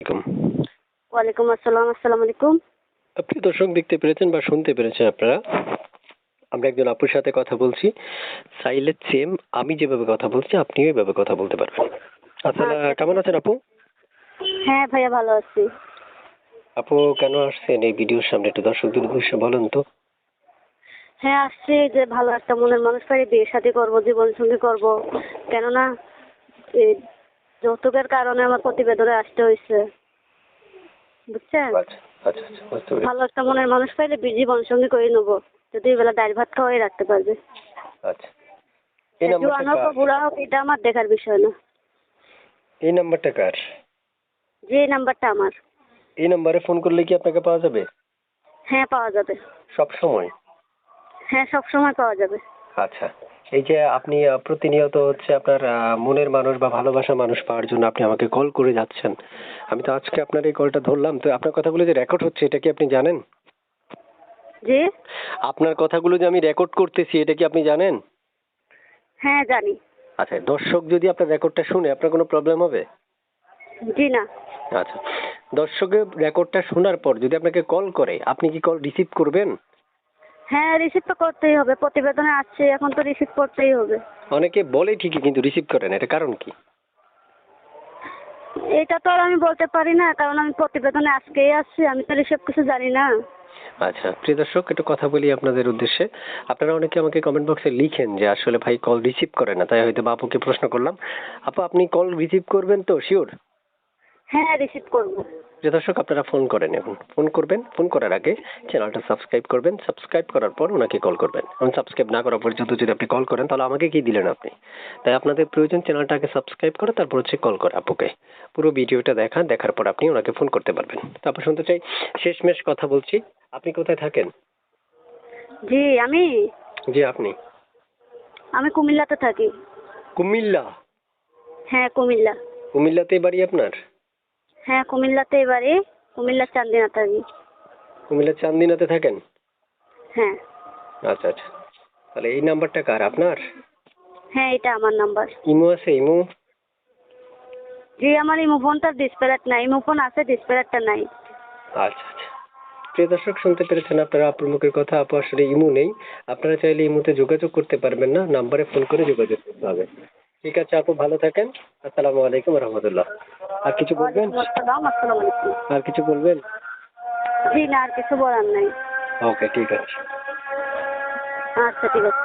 আলাইকুম। ওয়ালাইকুম আসসালাম। আসসালামু আলাইকুম। আপনি দর্শক দেখতে পেরেছেন বা শুনতে পেরেছেন আপনারা। আমরা একজন আপুর সাথে কথা বলছি। চাইলে সেম আমি যেভাবে কথা বলছি আপনিও এভাবে কথা বলতে পারবেন। আচ্ছা। কেমন আছেন আপু? হ্যাঁ ভাইয়া ভালো আছি। আপু কেন আসছেন এই ভিডিওর সামনে একটু দর্শকদের উদ্দেশ্যে বলেন তো? হ্যাঁ আসছি যে ভালো একটা মনের মানুষ পাই বিয়ে শাদী করবো, জীবন সঙ্গী করবো। কেননা এই যৌতুকের কারণে আমার প্রতিবেদনে আসতে হয়েছে। বুঝছেন? আচ্ছা আচ্ছা আচ্ছা বুঝতে পেরেছি। ভালো একটা মনের মানুষ পাইলে জীবন সঙ্গী করে নেবো। যদি এবেলা ডাল ভাত খাওয়াই রাখতে পারবে। আচ্ছা। এই নাম্বারটা জোয়ান হোক কার? বা বুড়া হোক এটা আমার দেখার বিষয় না। এই নাম্বারটা কার? যে নাম্বারটা আমার। এই নাম্বারে ফোন করলে কি আপনাকে পাওয়া যাবে? হ্যাঁ পাওয়া যাবে। সব সময়? হ্যাঁ সব সময় পাওয়া যাবে। আচ্ছা। এই যে আপনি প্রতিনিয়ত হচ্ছে আপনার মনের মানুষ বা ভালোবাসার মানুষ পাওয়ার জন্য আপনি আমাকে কল করে যাচ্ছেন। আমি তো আজকে আপনার এই কলটা ধরলাম। তো আপনার কথাগুলো যে রেকর্ড হচ্ছে এটা কি আপনি জানেন? জি? আপনার কথাগুলো যে আমি রেকর্ড করতেছি এটা কি আপনি জানেন? হ্যাঁ জানি। আচ্ছা, দর্শক যদি আপনার রেকর্ডটা শুনে আপনার কোনো প্রবলেম হবে? জি না। আচ্ছা। দর্শকের রেকর্ডটা শোনার পর যদি আপনাকে কল করে আপনি কি কল রিসিভ করবেন? হ্যাঁ রিসিভ তো করতেই হবে, প্রতিবেদনে আসছে এখন তো রিসিভ করতেই হবে। অনেকে বলে ঠিকই কিন্তু রিসিভ করে না। এটা কারণ কি? এটা তো আর আমি বলতে পারি না, কারণ আমি প্রতিবেদনে আজকেই আসছি, আমি তো এসব কিছু জানি না। আচ্ছা, প্রিয় দর্শক একটু কথা বলি আপনাদের উদ্দেশ্যে। আপনারা অনেকে আমাকে কমেন্ট বক্সে লিখেন যে আসলে ভাই কল রিসিভ করে না। তাই হয়তো আপুকে প্রশ্ন করলাম। আপু আপনি কল রিসিভ করবেন তো শিওর? হ্যাঁ রিসিভ করবো। প্রিয় দর্শক আপনারা ফোন করেন এখন। ফোন করবেন, ফোন করার আগে চ্যানেলটা সাবস্ক্রাইব করবেন। সাবস্ক্রাইব করার পর ওনাকে কল করবেন। এখন সাবস্ক্রাইব না করা পর্যন্ত যদি আপনি কল করেন তাহলে আমাকে কি দিলেন আপনি? তাই আপনাদের প্রয়োজন চ্যানেলটাকে সাবস্ক্রাইব করে তারপর হচ্ছে কল করা আপুকে। পুরো ভিডিওটা দেখার পর আপনি ওনাকে ফোন করতে পারবেন। তারপর শুনতে চাই শেষমেশ কথা বলছি। আপনি কোথায় থাকেন? জি আমি জি আপনি। আমি কুমিল্লাতে থাকি। কুমিল্লা? হ্যাঁ কুমিল্লা। কুমিল্লাতেই বাড়ি আপনার? হ্যাঁ কুমিল্লাতে এবারে কুমিল্লার চান্দিনা থাকি। কুমিল্লার চান্দিনাতে থাকেন? হ্যাঁ। আচ্ছা আচ্ছা। তাহলে এই নাম্বারটা কার আপনার? হ্যাঁ এটা আমার নাম্বার। ইমো আছে ইমো? জি আমার ইমো ফোনটার ডিসপ্লেট নাই, ইমো ফোন আছে ডিসপ্লেটটা নাই। আচ্ছা আচ্ছা। প্রিয় দর্শক শুনতে পেরেছেন আপনারা আপুর মুখের কথা। আপু আসলে ইমো নেই। আপনারা চাইলে ইমোতে যোগাযোগ করতে পারবেন না, নাম্বারে ফোন করে যোগাযোগ করতে হবে। ঠিক আছে আপু, ভালো থাকেন। আসসালামু আলাইকুম রহমতুল্লাহ। আর কিছু বলবেন? ওয়ালাইকুম আসসালাম। আসসালামু আলাইকুম। আর কিছু বলবেন? জি না আর কিছু বলার নাই। ওকে ঠিক আছে। আচ্ছা ঠিক আছে।